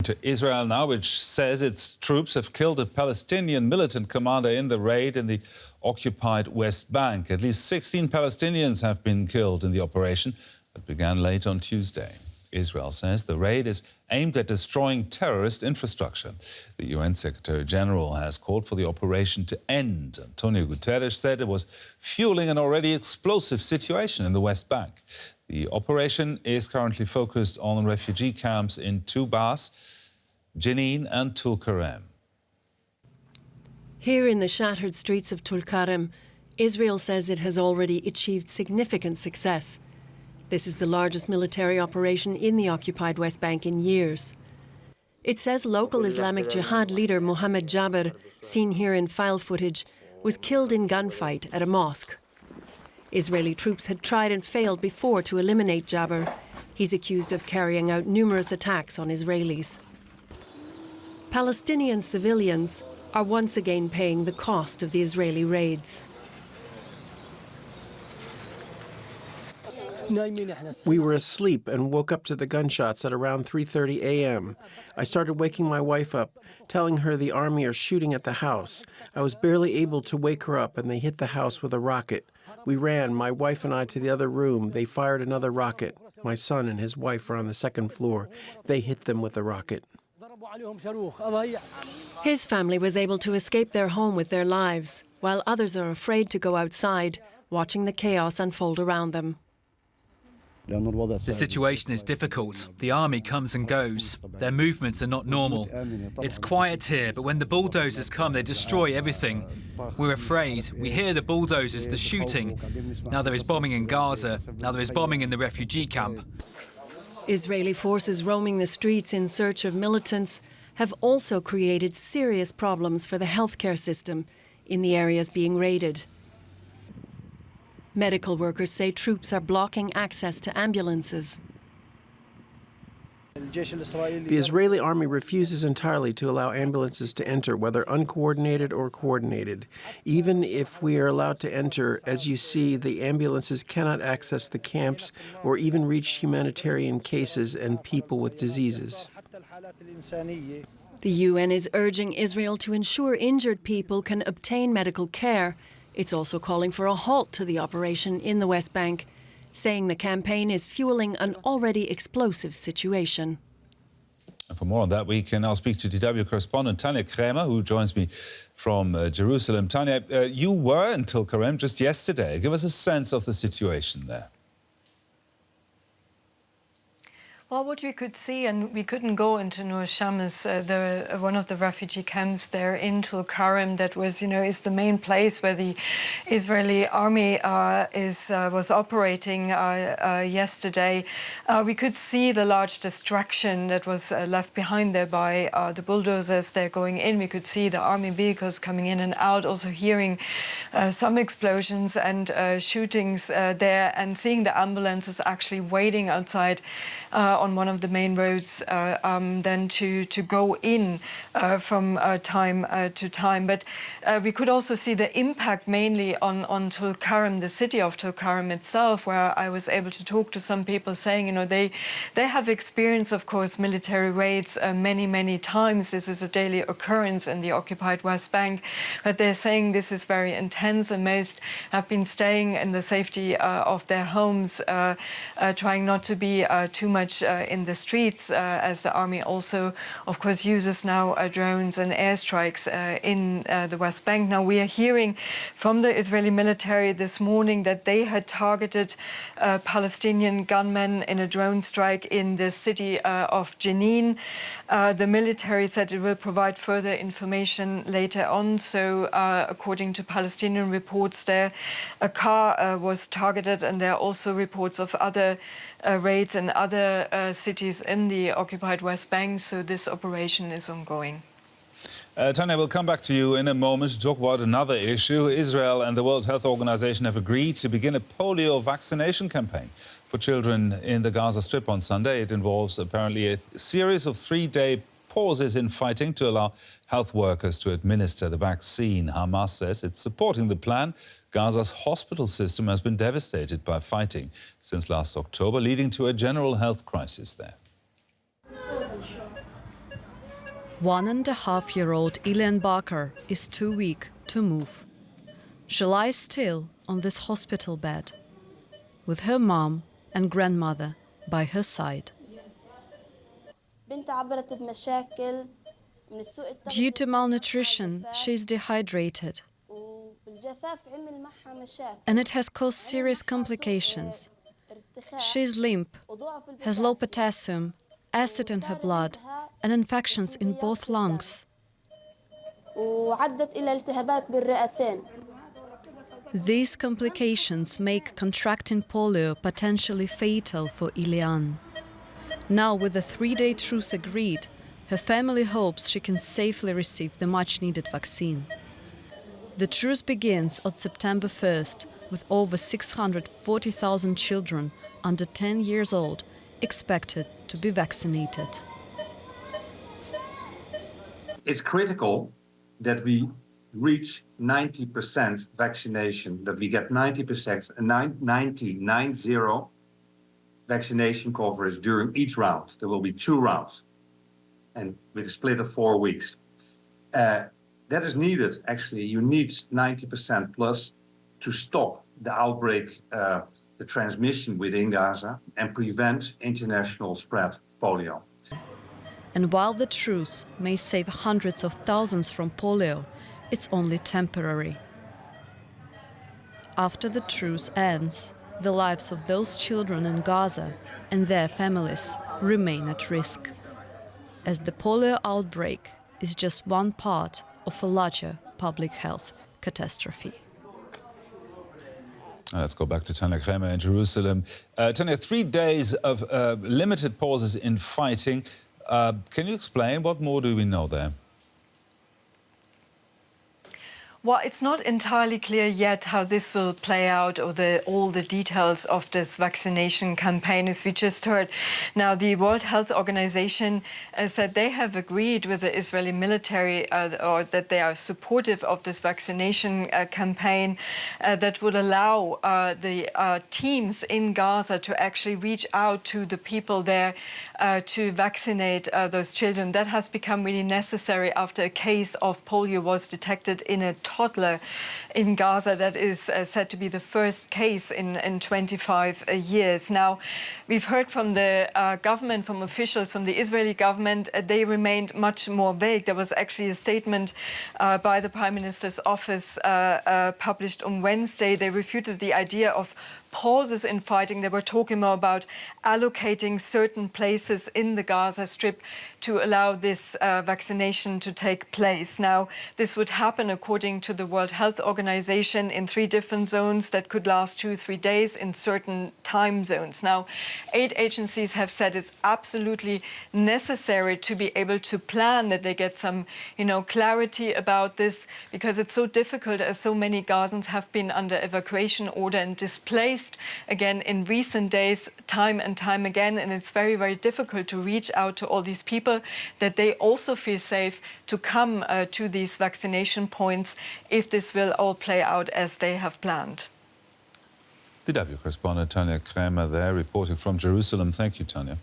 to Israel now, which says its troops have killed a Palestinian militant commander in the raid in the occupied West Bank. At least 16 Palestinians have been killed in the operation that began late on Tuesday. Israel says the raid is aimed at destroying terrorist infrastructure. The UN Secretary-General has called for the operation to end. Antonio Guterres said it was fueling an already explosive situation in the West Bank. The operation is currently focused on refugee camps in two Bas, Jenin and Tulkarem. Here in the shattered streets of Tulkarem, Israel says it has already achieved significant success. This is the largest military operation in the occupied West Bank in years. It says local Islamic Jihad leader Mohammed Jabr, seen here in file footage, was killed in gunfight at a mosque. Israeli troops had tried and failed before to eliminate Jabr. He's accused of carrying out numerous attacks on Israelis. Palestinian civilians are once again paying the cost of the Israeli raids. We were asleep and woke up to the gunshots at around 3:30 a.m. I started waking my wife up, telling her the army are shooting at the house. I was barely able to wake her up and they hit the house with a rocket. We ran, my wife and I, to the other room. They fired another rocket. My son and his wife are on the second floor. They hit them with a rocket. His family was able to escape their home with their lives, while others are afraid to go outside, watching the chaos unfold around them. The situation is difficult. The army comes and goes. Their movements are not normal. It's quiet here, but when the bulldozers come, they destroy everything. We're afraid. We hear the bulldozers, the shooting. Now there is bombing in Gaza. Now there is bombing in the refugee camp. Israeli forces roaming the streets in search of militants have also created serious problems for the healthcare system in the areas being raided. Medical workers say troops are blocking access to ambulances. The Israeli army refuses entirely to allow ambulances to enter, whether uncoordinated or coordinated. Even if we are allowed to enter, as you see, the ambulances cannot access the camps or even reach humanitarian cases and people with diseases. The UN is urging Israel to ensure injured people can obtain medical care. It's also calling for a halt to the operation in the West Bank, saying the campaign is fueling an already explosive situation. And for more on that, we can now speak to DW correspondent Tanya Ker, who joins me from Jerusalem. Tanya, you were in Tulkarem just yesterday. Give us a sense of the situation there. Well, what we could see, and we couldn't go into Nur Shams, one of the refugee camps there in Tulkarem, that was, is the main place where the Israeli army was operating yesterday. We could see the large destruction that was left behind there by the bulldozers. They're going in. We could see the army vehicles coming in and out. Also hearing some explosions and shootings there, and seeing the ambulances actually waiting outside on one of the main roads, then to go in from time to time. But we could also see the impact mainly on Tulkarem, the city of Tulkarem itself, where I was able to talk to some people saying, they have experienced, of course, military raids many times. This is a daily occurrence in the occupied West Bank, but they're saying this is very intense, and most have been staying in the safety of their homes, trying not to be too much in the streets, as the army also, of course, uses now drones and airstrikes in the West Bank. Now, we are hearing from the Israeli military this morning that they had targeted Palestinian gunmen in a drone strike in the city of Jenin. The military said it will provide further information later on. So, according to Palestinian reports there, a car was targeted, and there are also reports of other raids in other cities in the occupied West Bank, so this operation is ongoing. Tanya, we'll come back to you in a moment to talk about another issue. Israel and the World Health Organization have agreed to begin a polio vaccination campaign for children in the Gaza Strip on Sunday. It involves apparently a series of 3-day pauses in fighting to allow health workers to administer the vaccine. Hamas says it's supporting the plan. Gaza's hospital system has been devastated by fighting since last October, leading to a general health crisis there. 1.5-year-old Ilan Bakar is too weak to move. She lies still on this hospital bed, with her mom and grandmother by her side. Due to malnutrition, she is dehydrated, and it has caused serious complications. She is limp, has low potassium, acid in her blood, and infections in both lungs. These complications make contracting polio potentially fatal for Ilian. Now, with the 3-day truce agreed, her family hopes she can safely receive the much-needed vaccine. The truce begins on September 1st, with over 640,000 children under 10 years old expected to be vaccinated. It's critical that we reach 90% vaccination, that we get 90%, 90 vaccination coverage during each round. There will be 2 rounds, and with a split of 4 weeks. That is needed, actually. You need 90% plus to stop the outbreak, the transmission within Gaza, and prevent international spread of polio. And while the truce may save hundreds of thousands from polio, it's only temporary. After the truce ends, the lives of those children in Gaza and their families remain at risk, as the polio outbreak is just one part of a larger public health catastrophe. Let's go back to Tanya Ker in Jerusalem. Tanya, 3 days of limited pauses in fighting. Can you explain what more do we know there? Well, it's not entirely clear yet how this will play out, or all the details of this vaccination campaign, as we just heard. Now, the World Health Organization said they have agreed with the Israeli military, or that they are supportive of this vaccination campaign that would allow the teams in Gaza to actually reach out to the people there to vaccinate those children. That has become really necessary after a case of polio was detected in a toddler in Gaza. That is said to be the first case in 25 years. Now, we've heard from the government, from officials from the Israeli government, they remained much more vague. There was actually a statement by the Prime Minister's office published on Wednesday. They refuted the idea of pauses in fighting. They were talking more about allocating certain places in the Gaza Strip to allow this vaccination to take place. Now, this would happen, according to the World Health Organization, in 3 different zones that could last 2-3 days in certain time zones. Now, aid agencies have said it's absolutely necessary to be able to plan, that they get some, clarity about this, because it's so difficult, as so many Gazans have been under evacuation order and displaced again in recent days, time and time again, and it's very, very difficult to reach out to all these people, that they also feel safe to come to these vaccination points if this will all play out as they have planned. DW correspondent Tanya Ker there, reporting from Jerusalem. Thank you, Tanya.